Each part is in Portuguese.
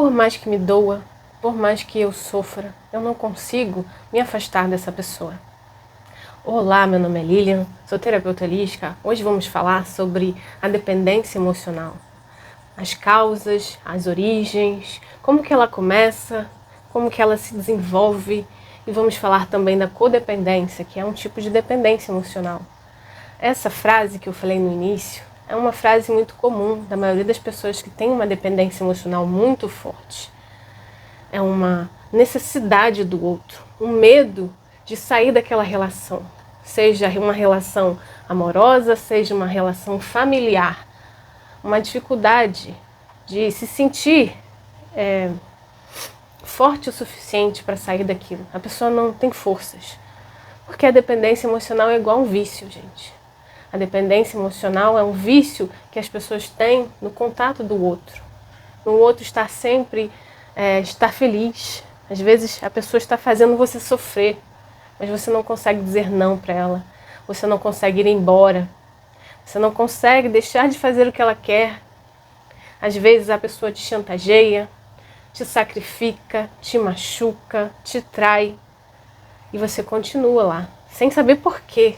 Por mais que me doa, por mais que eu sofra, eu não consigo me afastar dessa pessoa. Olá, meu nome é Lilian, sou terapeuta holística. Hoje vamos falar sobre a dependência emocional. As causas, as origens, como que ela começa, como que ela se desenvolve. E vamos falar também da codependência, que é um tipo de dependência emocional. Essa frase que eu falei no início é uma frase muito comum da maioria das pessoas que têm uma dependência emocional muito forte. É uma necessidade do outro, um medo de sair daquela relação, seja uma relação amorosa, seja uma relação familiar, uma dificuldade de se sentir forte o suficiente para sair daquilo. A pessoa não tem forças, porque a dependência emocional é igual a um vício, gente. A dependência emocional é um vício que as pessoas têm no contato do outro. No outro estar sempre, estar feliz. Às vezes a pessoa está fazendo você sofrer, mas você não consegue dizer não para ela. Você não consegue ir embora. Você não consegue deixar de fazer o que ela quer. Às vezes a pessoa te chantageia, te sacrifica, te machuca, te trai. E você continua lá, sem saber por quê.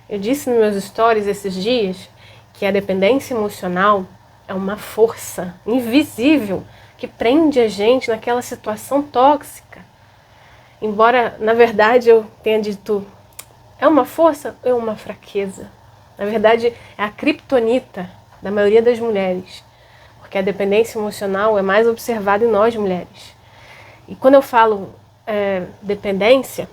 Eu disse nos meus stories esses dias que a dependência emocional é uma força invisível que prende a gente naquela situação tóxica. Embora, na verdade, eu tenha dito, é uma força ou é uma fraqueza? Na verdade, é a criptonita da maioria das mulheres, porque a dependência emocional é mais observada em nós mulheres. E quando eu falo dependência,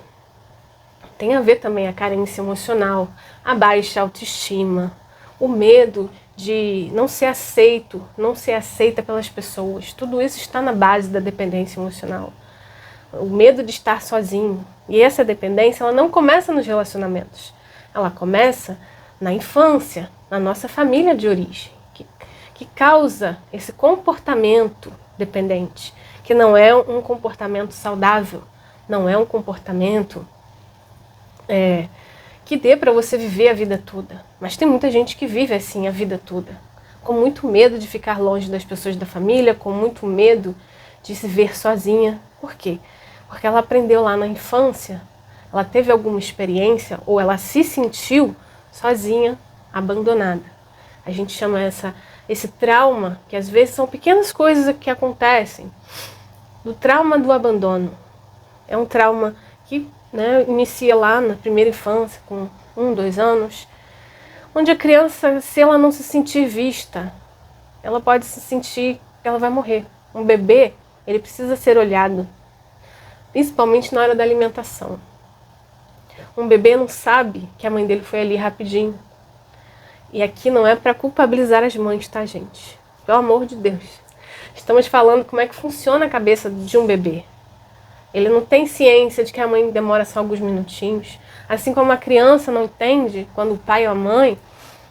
tem a ver também a carência emocional, a baixa autoestima, o medo de não ser aceito, não ser aceita pelas pessoas. Tudo isso está na base da dependência emocional. O medo de estar sozinho. E essa dependência, ela não começa nos relacionamentos. Ela começa na infância, na nossa família de origem, que causa esse comportamento dependente, que não é um comportamento saudável, não é um comportamento que dê para você viver a vida toda. Mas tem muita gente que vive assim a vida toda, com muito medo de ficar longe das pessoas da família, com muito medo de se ver sozinha. Por quê? Porque ela aprendeu lá na infância, ela teve alguma experiência ou ela se sentiu sozinha, abandonada. A gente chama esse trauma, que às vezes são pequenas coisas que acontecem, do trauma do abandono. É um trauma que inicia lá na primeira infância, com 1, 2 anos, onde a criança, se ela não se sentir vista, ela pode se sentir que ela vai morrer. Um bebê, ele precisa ser olhado, principalmente na hora da alimentação. Um bebê não sabe que a mãe dele foi ali rapidinho. E aqui não é para culpabilizar as mães, tá, gente? Pelo amor de Deus. Estamos falando como é que funciona a cabeça de um bebê. Ele não tem ciência de que a mãe demora só alguns minutinhos. Assim como a criança não entende quando o pai ou a mãe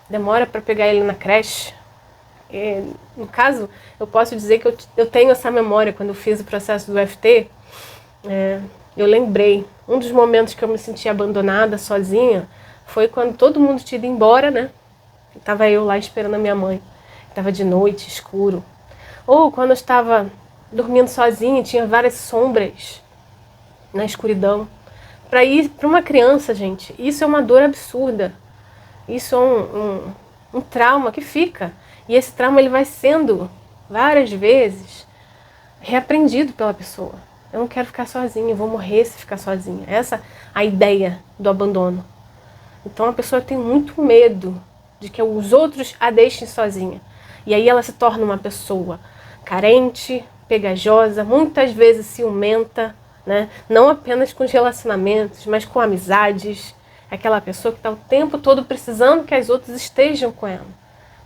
demora para pegar ele na creche. No caso, eu posso dizer que eu tenho essa memória. Quando eu fiz o processo do EFT, eu lembrei. Um dos momentos que eu me senti abandonada, sozinha, foi quando todo mundo tinha ido embora, né? Estava eu lá esperando a minha mãe. Estava de noite, escuro. Ou quando eu estava dormindo sozinha, tinha várias sombras na escuridão. Para uma criança, gente, isso é uma dor absurda. Isso é um trauma que fica. E esse trauma ele vai sendo, várias vezes, reaprendido pela pessoa. Eu não quero ficar sozinha, eu vou morrer se ficar sozinha. Essa é a ideia do abandono. Então a pessoa tem muito medo de que os outros a deixem sozinha. E aí ela se torna uma pessoa carente, pegajosa, muitas vezes ciumenta, né? Não apenas com os relacionamentos, mas com amizades. Aquela pessoa que está o tempo todo precisando que as outras estejam com ela.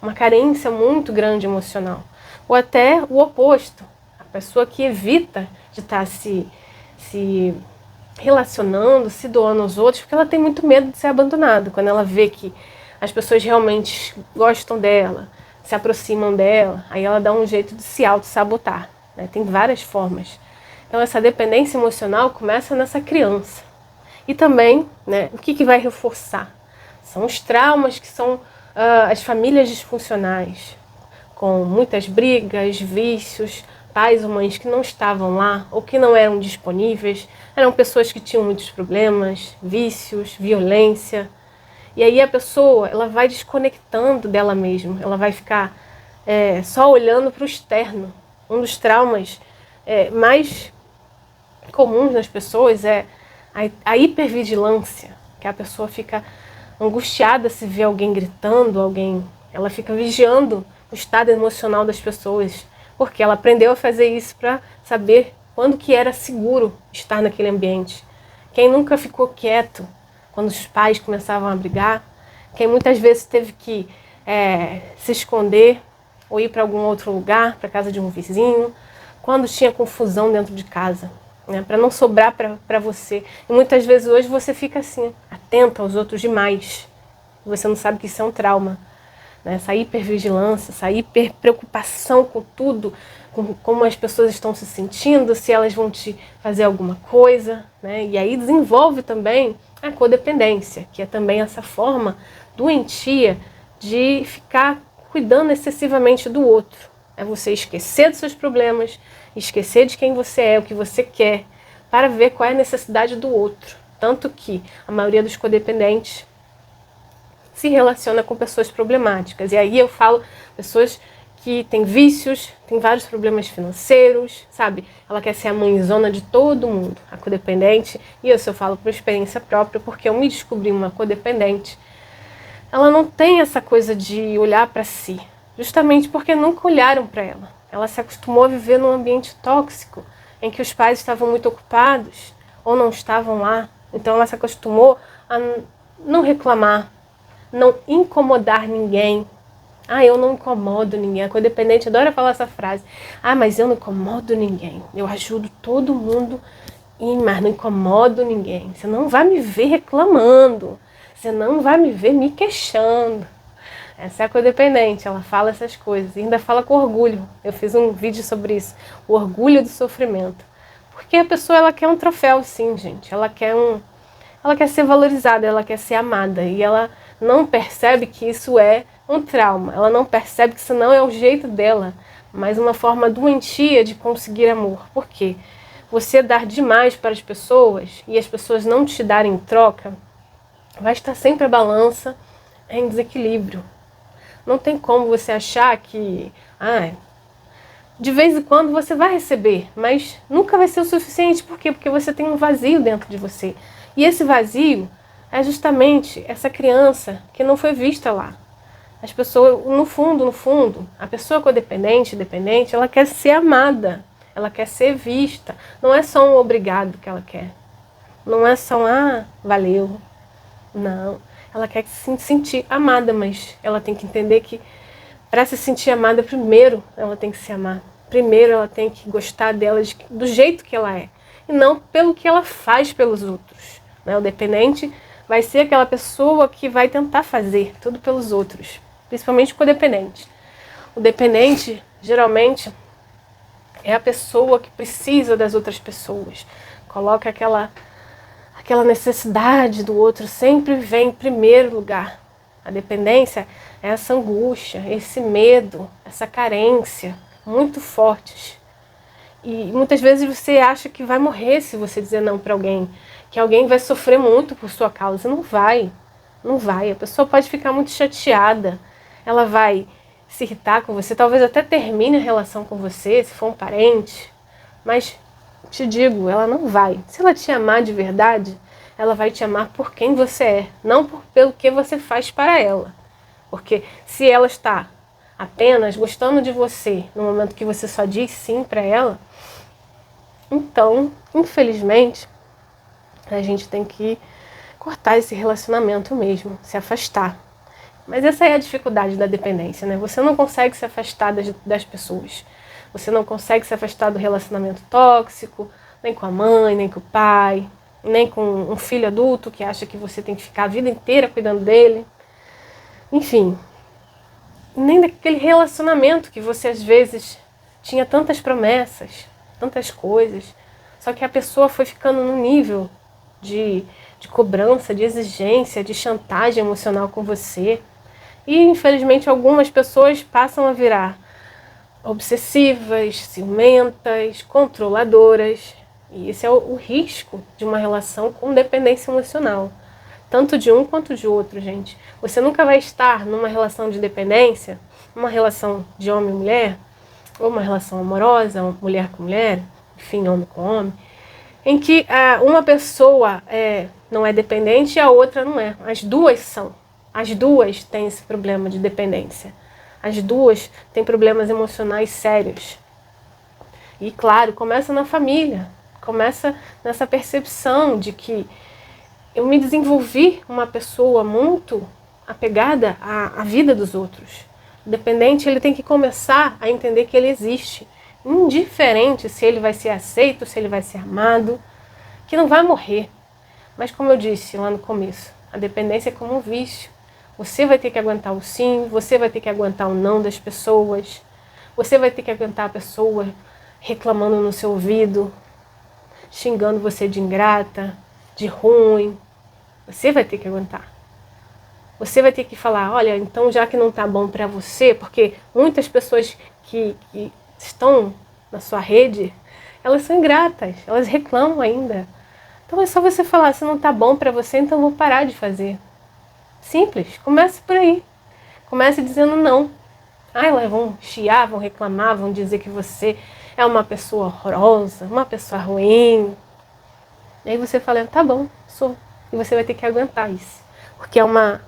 Uma carência muito grande emocional. Ou até o oposto. A pessoa que evita de estar se relacionando, se doando aos outros, porque ela tem muito medo de ser abandonada. Quando ela vê que as pessoas realmente gostam dela, se aproximam dela, aí ela dá um jeito de se auto-sabotar, né? Tem várias formas. Então essa dependência emocional começa nessa criança. E também, né, o que vai reforçar? São os traumas que são as famílias disfuncionais, com muitas brigas, vícios, pais ou mães que não estavam lá ou que não eram disponíveis, eram pessoas que tinham muitos problemas, vícios, violência. E aí a pessoa, ela vai desconectando dela mesma, ela vai ficar só olhando para o externo. Um dos traumas mais comuns nas pessoas é a hipervigilância, que a pessoa fica angustiada se vê alguém gritando, ela fica vigiando o estado emocional das pessoas, porque ela aprendeu a fazer isso para saber quando que era seguro estar naquele ambiente. Quem nunca ficou quieto quando os pais começavam a brigar, quem muitas vezes teve que se esconder ou ir para algum outro lugar, para casa de um vizinho, quando tinha confusão dentro de casa, né, para não sobrar para você. E muitas vezes hoje você fica assim, atento aos outros demais. Você não sabe que isso é um trauma. Né? Essa hipervigilância, essa hiperpreocupação com tudo, com como as pessoas estão se sentindo, se elas vão te fazer alguma coisa. Né? E aí desenvolve também a codependência, que é também essa forma doentia de ficar cuidando excessivamente do outro. É você esquecer dos seus problemas, esquecer de quem você é, o que você quer, para ver qual é a necessidade do outro. Tanto que a maioria dos codependentes se relaciona com pessoas problemáticas. E aí eu falo pessoas que têm vícios, têm vários problemas financeiros, sabe? Ela quer ser a mãezona de todo mundo, a codependente. E isso eu falo por experiência própria, porque eu me descobri uma codependente. Ela não tem essa coisa de olhar para si, justamente porque nunca olharam para ela. Ela se acostumou a viver num ambiente tóxico, em que os pais estavam muito ocupados ou não estavam lá. Então ela se acostumou a não reclamar, não incomodar ninguém. Eu não incomodo ninguém. A codependente adora falar essa frase. Mas eu não incomodo ninguém. Eu ajudo todo mundo, mas não incomodo ninguém. Você não vai me ver reclamando. Você não vai me ver me queixando. Essa é a codependente, ela fala essas coisas. E ainda fala com orgulho. Eu fiz um vídeo sobre isso. O orgulho do sofrimento. Porque a pessoa, ela quer um troféu, sim, gente. Ela quer ser valorizada, ela quer ser amada. E ela não percebe que isso é um trauma. Ela não percebe que isso não é o jeito dela, mas uma forma doentia de conseguir amor. Por quê? Você dar demais para as pessoas e as pessoas não te darem em troca, vai estar sempre a balança em desequilíbrio. Não tem como você achar que de vez em quando você vai receber, mas nunca vai ser o suficiente. Por quê? Porque você tem um vazio dentro de você. E esse vazio é justamente essa criança que não foi vista lá. As pessoas, no fundo, a pessoa codependente, dependente, ela quer ser amada, ela quer ser vista. Não é só um obrigado que ela quer. Não é só valeu. Não. Ela quer se sentir amada, mas ela tem que entender que para se sentir amada, primeiro ela tem que se amar. Primeiro ela tem que gostar dela do jeito que ela é. E não pelo que ela faz pelos outros. Né? O dependente vai ser aquela pessoa que vai tentar fazer tudo pelos outros. Principalmente o codependente. O dependente, geralmente, é a pessoa que precisa das outras pessoas. Coloca aquela necessidade do outro, sempre vem em primeiro lugar. A dependência é essa angústia, esse medo, essa carência, muito fortes. E muitas vezes você acha que vai morrer se você dizer não para alguém, que alguém vai sofrer muito por sua causa. Não vai, não vai. A pessoa pode ficar muito chateada, ela vai se irritar com você, talvez até termine a relação com você, se for um parente, mas te digo, ela não vai. Se ela te amar de verdade, ela vai te amar por quem você é, não pelo que você faz para ela. Porque se ela está apenas gostando de você no momento que você só diz sim para ela, então, infelizmente, a gente tem que cortar esse relacionamento mesmo, se afastar. Mas essa é a dificuldade da dependência, né? Você não consegue se afastar das pessoas. Você não consegue se afastar do relacionamento tóxico, nem com a mãe, nem com o pai, nem com um filho adulto que acha que você tem que ficar a vida inteira cuidando dele. Enfim, nem daquele relacionamento que você às vezes tinha tantas promessas, tantas coisas, só que a pessoa foi ficando num nível de cobrança, de exigência, de chantagem emocional com você. E infelizmente algumas pessoas passam a virar obsessivas, ciumentas, controladoras. E esse é o risco de uma relação com dependência emocional. Tanto de um quanto de outro, gente. Você nunca vai estar numa relação de dependência, uma relação de homem e mulher, ou uma relação amorosa, mulher com mulher, enfim, homem com homem, em que uma pessoa não é dependente e a outra não é. As duas são. As duas têm esse problema de dependência. As duas têm problemas emocionais sérios. E claro, começa na família. Começa nessa percepção de que eu me desenvolvi uma pessoa muito apegada à vida dos outros. O dependente, ele tem que começar a entender que ele existe. Indiferente se ele vai ser aceito, se ele vai ser amado, que não vai morrer. Mas como eu disse lá no começo, a dependência é como um vício. Você vai ter que aguentar o sim, você vai ter que aguentar o não das pessoas, você vai ter que aguentar a pessoa reclamando no seu ouvido, xingando você de ingrata, de ruim. Você vai ter que aguentar. Você vai ter que falar, olha, então já que não tá bom pra você, porque muitas pessoas que estão na sua rede, elas são ingratas, elas reclamam ainda. Então é só você falar, se não tá bom pra você, então eu vou parar de fazer. Simples, comece por aí. Comece dizendo não. Elas vão chiar, vão reclamar, vão dizer que você é uma pessoa horrorosa, uma pessoa ruim. E aí você fala, tá bom, sou. E você vai ter que aguentar isso. Porque é uma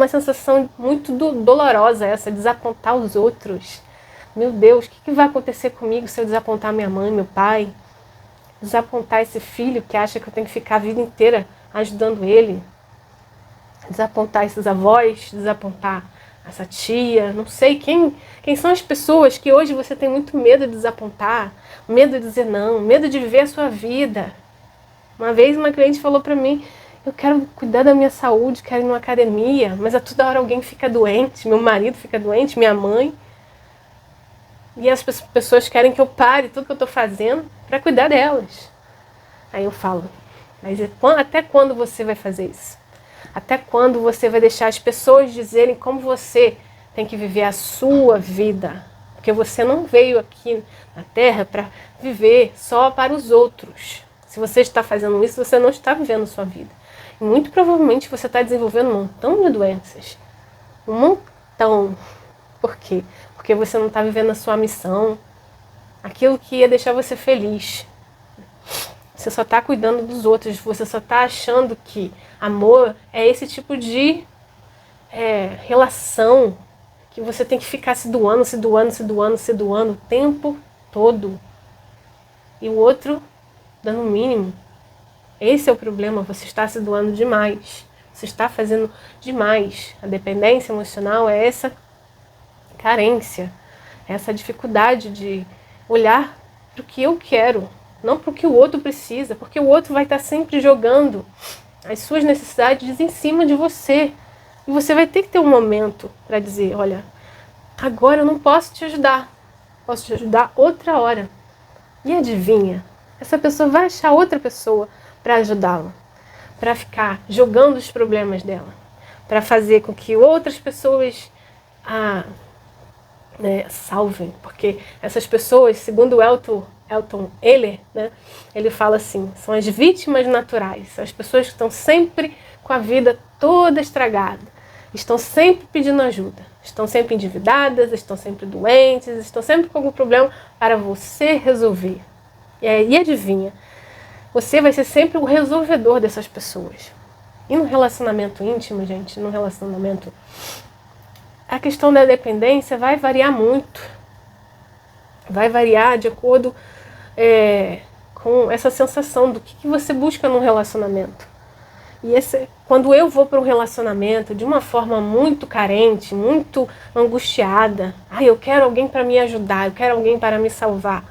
sensação muito dolorosa essa, desapontar os outros. Meu Deus, o que vai acontecer comigo se eu desapontar minha mãe, meu pai? Desapontar esse filho que acha que eu tenho que ficar a vida inteira ajudando ele? Desapontar esses avós, desapontar essa tia, não sei quem são as pessoas que hoje você tem muito medo de desapontar, medo de dizer não, medo de viver a sua vida. Uma vez uma cliente falou pra mim, eu quero cuidar da minha saúde, quero ir numa academia, mas a toda hora alguém fica doente, meu marido fica doente, minha mãe, e as pessoas querem que eu pare tudo que eu tô fazendo para cuidar delas. Aí eu falo, mas até quando você vai fazer isso? Até quando você vai deixar as pessoas dizerem como você tem que viver a sua vida? Porque você não veio aqui na Terra para viver só para os outros. Se você está fazendo isso, você não está vivendo a sua vida. E muito provavelmente você está desenvolvendo um montão de doenças. Um montão. Por quê? Porque você não está vivendo a sua missão. Aquilo que ia deixar você feliz. Você só está cuidando dos outros, você só está achando que amor é esse tipo de relação que você tem que ficar se doando o tempo todo. E o outro dando o mínimo. Esse é o problema, você está se doando demais. Você está fazendo demais. A dependência emocional é essa carência, essa dificuldade de olhar para o que eu quero, não para o que o outro precisa, porque o outro vai estar sempre jogando as suas necessidades em cima de você. E você vai ter que ter um momento para dizer, olha, agora eu não posso te ajudar, posso te ajudar outra hora. E adivinha, essa pessoa vai achar outra pessoa para ajudá-la, para ficar jogando os problemas dela, para fazer com que outras pessoas salvem, porque essas pessoas, segundo Elton Eller, né, ele fala assim, são as vítimas naturais, as pessoas que estão sempre com a vida toda estragada, estão sempre pedindo ajuda, estão sempre endividadas, estão sempre doentes, estão sempre com algum problema para você resolver. E adivinha, você vai ser sempre o resolvedor dessas pessoas. E no relacionamento íntimo, gente, no relacionamento, a questão da dependência vai variar muito. Vai variar de acordo com essa sensação do que você busca num relacionamento. E quando eu vou para um relacionamento de uma forma muito carente, muito angustiada, eu quero alguém para me ajudar, eu quero alguém para me salvar,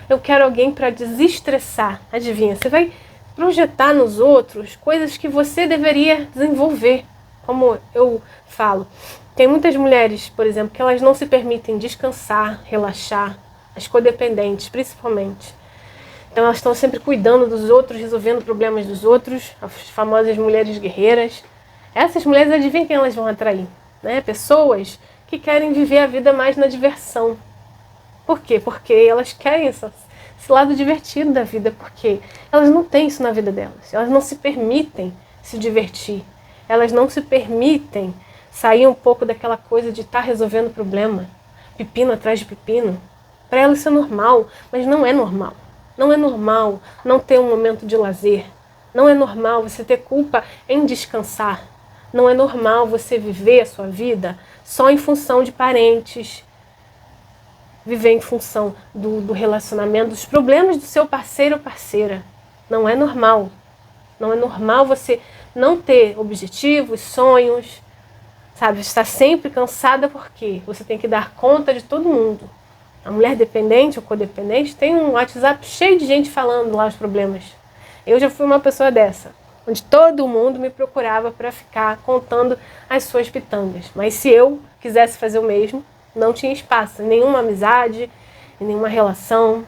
eu quero alguém para desestressar. Adivinha, você vai projetar nos outros coisas que você deveria desenvolver. Como eu falo, tem muitas mulheres, por exemplo, que elas não se permitem descansar, relaxar, as codependentes principalmente. Então elas estão sempre cuidando dos outros, resolvendo problemas dos outros, as famosas mulheres guerreiras. Essas mulheres, adivinham quem elas vão atrair? Né? Pessoas que querem viver a vida mais na diversão. Por quê? Porque elas querem esse lado divertido da vida, porque elas não têm isso na vida delas. Elas não se permitem se divertir. Elas não se permitem sair um pouco daquela coisa de estar resolvendo problema, pepino atrás de pepino. Para elas isso é normal, mas não é normal. Não é normal não ter um momento de lazer. Não é normal você ter culpa em descansar. Não é normal você viver a sua vida só em função de parentes, viver em função do relacionamento, dos problemas do seu parceiro ou parceira. Não é normal. Não é normal você não ter objetivos, sonhos, sabe? Estar sempre cansada porque você tem que dar conta de todo mundo. A mulher dependente ou codependente tem um WhatsApp cheio de gente falando lá os problemas. Eu já fui uma pessoa dessa, onde todo mundo me procurava para ficar contando as suas pitangas. Mas se eu quisesse fazer o mesmo, não tinha espaço, em nenhuma amizade, em nenhuma relação.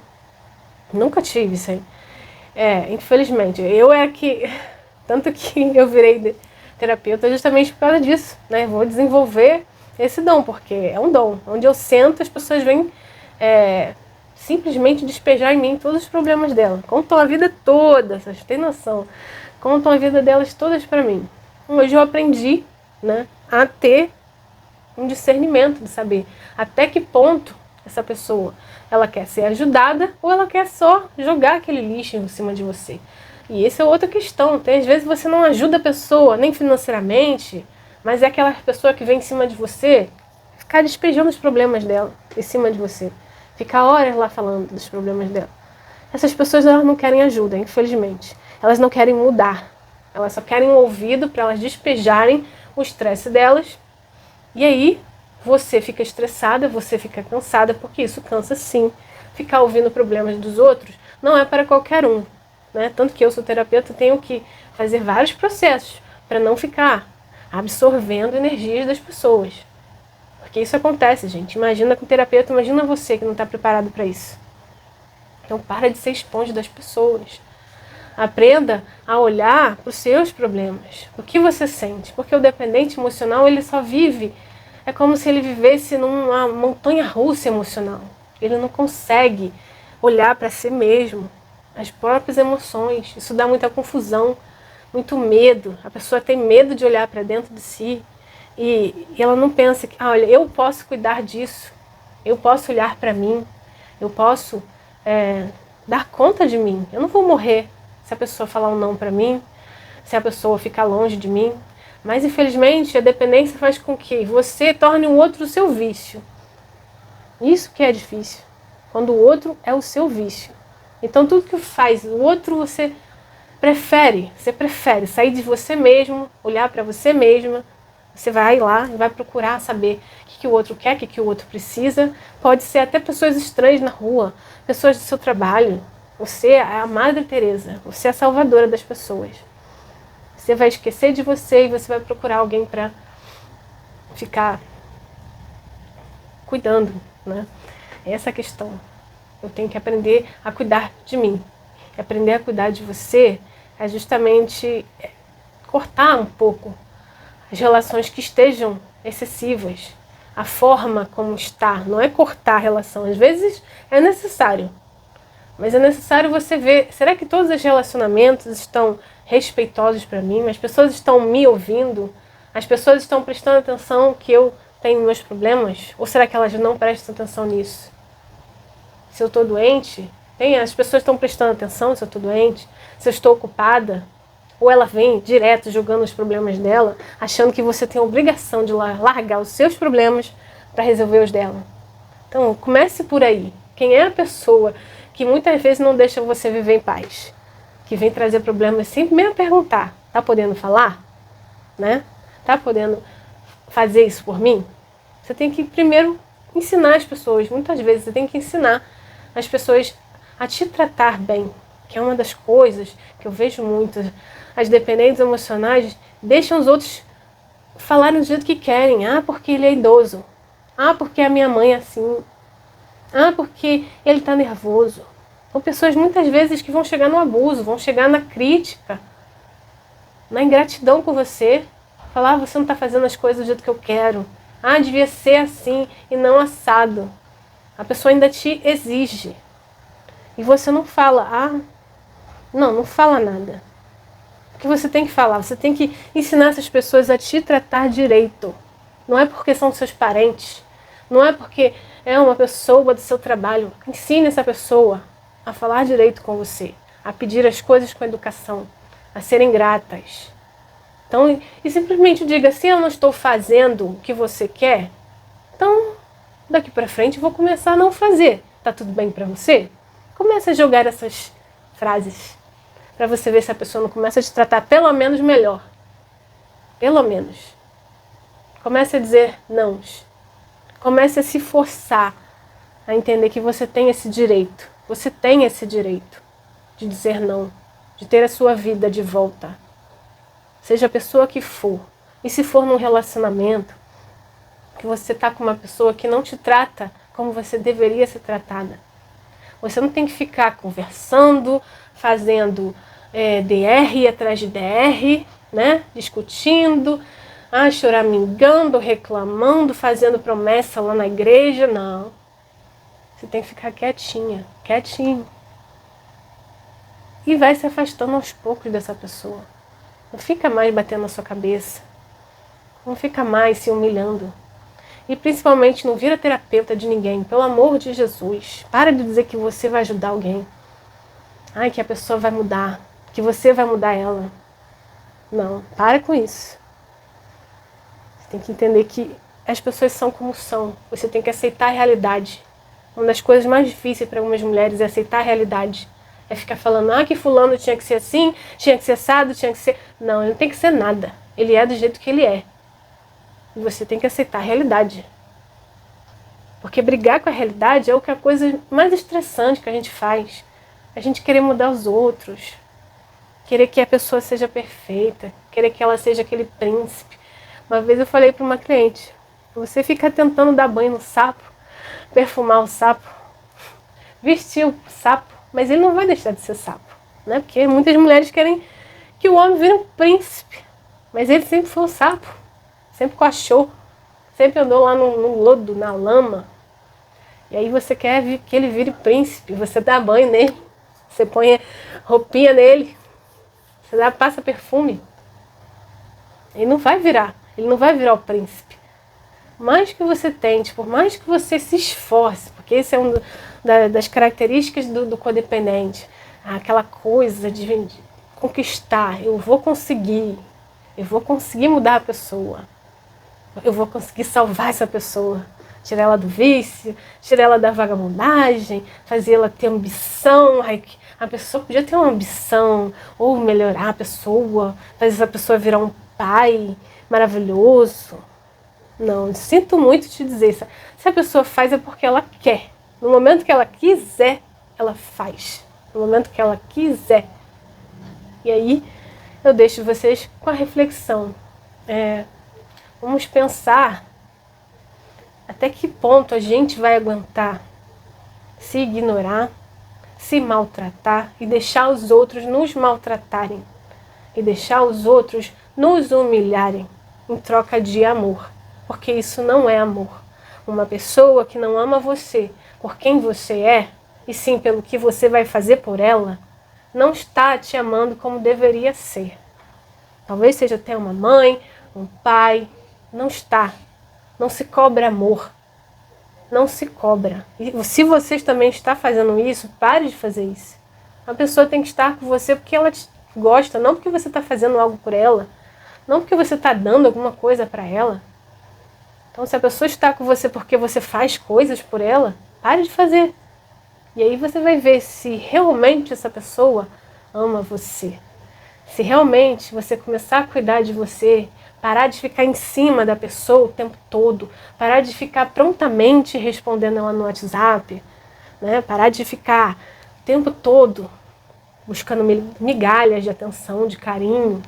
Nunca tive isso aí. Infelizmente. Tanto que eu virei terapeuta justamente por causa disso, né? Vou desenvolver esse dom, porque é um dom. Onde eu sento, as pessoas vêm simplesmente despejar em mim todos os problemas dela. Contam a vida toda, vocês têm noção. Contam a vida delas todas para mim. Hoje eu aprendi, né, a ter um discernimento de saber até que ponto essa pessoa ela quer ser ajudada ou ela quer só jogar aquele lixo em cima de você. E essa é outra questão. Às vezes você não ajuda a pessoa nem financeiramente, mas é aquela pessoa que vem em cima de você ficar despejando os problemas dela em cima de você. Ficar horas lá falando dos problemas dela. Essas pessoas elas não querem ajuda, infelizmente. Elas não querem mudar. Elas só querem um ouvido para elas despejarem o estresse delas. E aí você fica estressada, você fica cansada, porque isso cansa sim. Ficar ouvindo problemas dos outros não é para qualquer um, né? Tanto que eu sou terapeuta, tenho que fazer vários processos para não ficar absorvendo energias das pessoas. Porque isso acontece, gente. Imagina com o terapeuta, imagina você que não está preparado para isso. Então para de ser esponja das pessoas. Aprenda a olhar para os seus problemas. O que você sente? Porque o dependente emocional, ele só vive... É como se ele vivesse numa montanha-russa emocional. Ele não consegue olhar para si mesmo, as próprias emoções. Isso dá muita confusão, muito medo. A pessoa tem medo de olhar para dentro de si. E ela não pensa que, olha, eu posso cuidar disso. Eu posso olhar para mim. Eu posso dar conta de mim. Eu não vou morrer se a pessoa falar um não para mim, se a pessoa ficar longe de mim. Mas, infelizmente, a dependência faz com que você torne o outro o seu vício. Isso que é difícil. Quando o outro é o seu vício. Então, tudo que faz o outro, você prefere sair de você mesmo, olhar para você mesma. Você vai lá e vai procurar saber o que o outro quer, o que o outro precisa. Pode ser até pessoas estranhas na rua, pessoas do seu trabalho. Você é a Madre Teresa, você é a salvadora das pessoas. Você vai esquecer de você e você vai procurar alguém para ficar cuidando, né? Essa é a questão. Eu tenho que aprender a cuidar de mim. Aprender a cuidar de você é justamente cortar um pouco as relações que estejam excessivas. A forma como está, não é cortar a relação. Às vezes é necessário. Mas é necessário você ver, será que todos os relacionamentos estão respeitosos para mim? As pessoas estão me ouvindo? As pessoas estão prestando atenção que eu tenho meus problemas? Ou será que elas não prestam atenção nisso? Se eu estou doente, as pessoas estão prestando atenção se eu estou doente? Se eu estou ocupada? Ou ela vem direto jogando os problemas dela, achando que você tem a obrigação de largar os seus problemas para resolver os dela? Então, comece por aí. Quem é a pessoa que muitas vezes não deixa você viver em paz? Que vem trazer problemas sempre, mesmo perguntar, tá podendo falar? Né? Tá podendo fazer isso por mim? Você tem que primeiro ensinar as pessoas, muitas vezes você tem que ensinar as pessoas a te tratar bem, que é uma das coisas que eu vejo muito. As dependentes emocionais deixam os outros falarem do jeito que querem. Ah, porque ele é idoso. Ah, porque a minha mãe é assim. Ah, porque ele está nervoso. São pessoas muitas vezes que vão chegar no abuso, vão chegar na crítica, na ingratidão com você. Falar, você não está fazendo as coisas do jeito que eu quero. Ah, devia ser assim e não assado. A pessoa ainda te exige. E você não fala, não fala nada. O que você tem que falar? Você tem que ensinar essas pessoas a te tratar direito. Não é porque são seus parentes. Não é porque é uma pessoa do seu trabalho. Ensine essa pessoa a falar direito com você. A pedir as coisas com educação. A serem gratas. Então, e simplesmente diga, se eu não estou fazendo o que você quer, então daqui para frente eu vou começar a não fazer. Tá tudo bem para você? Começa a jogar essas frases. Para você ver se a pessoa não começa a te tratar pelo menos melhor. Pelo menos. Comece a dizer não. Comece a se forçar a entender que você tem esse direito. Você tem esse direito de dizer não. De ter a sua vida de volta. Seja a pessoa que for. E se for num relacionamento, que você está com uma pessoa que não te trata como você deveria ser tratada. Você não tem que ficar conversando, fazendo DR atrás de DR, né? Discutindo, choramingando, reclamando, fazendo promessa lá na igreja. Não. Você tem que ficar quietinha, quietinho. E vai se afastando aos poucos dessa pessoa. Não fica mais batendo na sua cabeça. Não fica mais se humilhando. E principalmente não vira terapeuta de ninguém, pelo amor de Jesus. Para de dizer que você vai ajudar alguém. Que a pessoa vai mudar, que você vai mudar ela. Não, para com isso. Você tem que entender que as pessoas são como são. Você tem que aceitar a realidade. Uma das coisas mais difíceis para algumas mulheres é aceitar a realidade. É ficar falando, que fulano tinha que ser assim, tinha que ser assado, tinha que ser... Não, ele não tem que ser nada. Ele é do jeito que ele é. E você tem que aceitar a realidade. Porque brigar com a realidade é a coisa mais estressante que a gente faz. A gente querer mudar os outros. Querer que a pessoa seja perfeita. Querer que ela seja aquele príncipe. Uma vez eu falei para uma cliente, você fica tentando dar banho no sapo, perfumar o sapo, vestir o sapo, mas ele não vai deixar de ser sapo. Né? Porque muitas mulheres querem que o homem vire um príncipe. Mas ele sempre foi um sapo. Sempre coachou, sempre andou lá no lodo, na lama. E aí você quer que ele vire príncipe, você dá banho nele, você põe roupinha nele, você passa perfume. Ele não vai virar o príncipe. Mais que você tente, por mais que você se esforce, porque esse é das características do codependente, aquela coisa de conquistar, eu vou conseguir mudar a pessoa. Eu vou conseguir salvar essa pessoa, tirar ela do vício, tirar ela da vagabundagem, fazer ela ter ambição. A pessoa podia ter uma ambição, ou melhorar a pessoa, fazer essa pessoa virar um pai maravilhoso. Não, sinto muito te dizer, se a pessoa faz é porque ela quer. No momento que ela quiser, ela faz. No momento que ela quiser. E aí, eu deixo vocês com a reflexão. Vamos pensar até que ponto a gente vai aguentar se ignorar, se maltratar e deixar os outros nos maltratarem. E deixar os outros nos humilharem em troca de amor. Porque isso não é amor. Uma pessoa que não ama você por quem você é, e sim pelo que você vai fazer por ela, não está te amando como deveria ser. Talvez seja até uma mãe, um pai. Não está. Não se cobra amor. Não se cobra. E se você também está fazendo isso, pare de fazer isso. A pessoa tem que estar com você porque ela te gosta, não porque você está fazendo algo por ela, não porque você está dando alguma coisa para ela. Então, se a pessoa está com você porque você faz coisas por ela, pare de fazer. E aí você vai ver se realmente essa pessoa ama você. Se realmente você começar a cuidar de você, parar de ficar em cima da pessoa o tempo todo, parar de ficar prontamente respondendo ela no WhatsApp, né? Parar de ficar o tempo todo buscando migalhas de atenção, de carinho.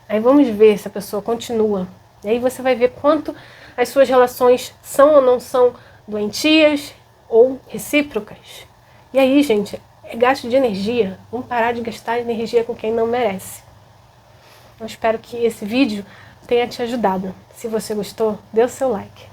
Aí vamos ver se a pessoa continua. E aí você vai ver quanto as suas relações são ou não são doentias ou recíprocas. E aí, gente, é gasto de energia. Vamos parar de gastar energia com quem não merece. Eu espero que esse vídeo tenha te ajudado. Se você gostou, dê o seu like.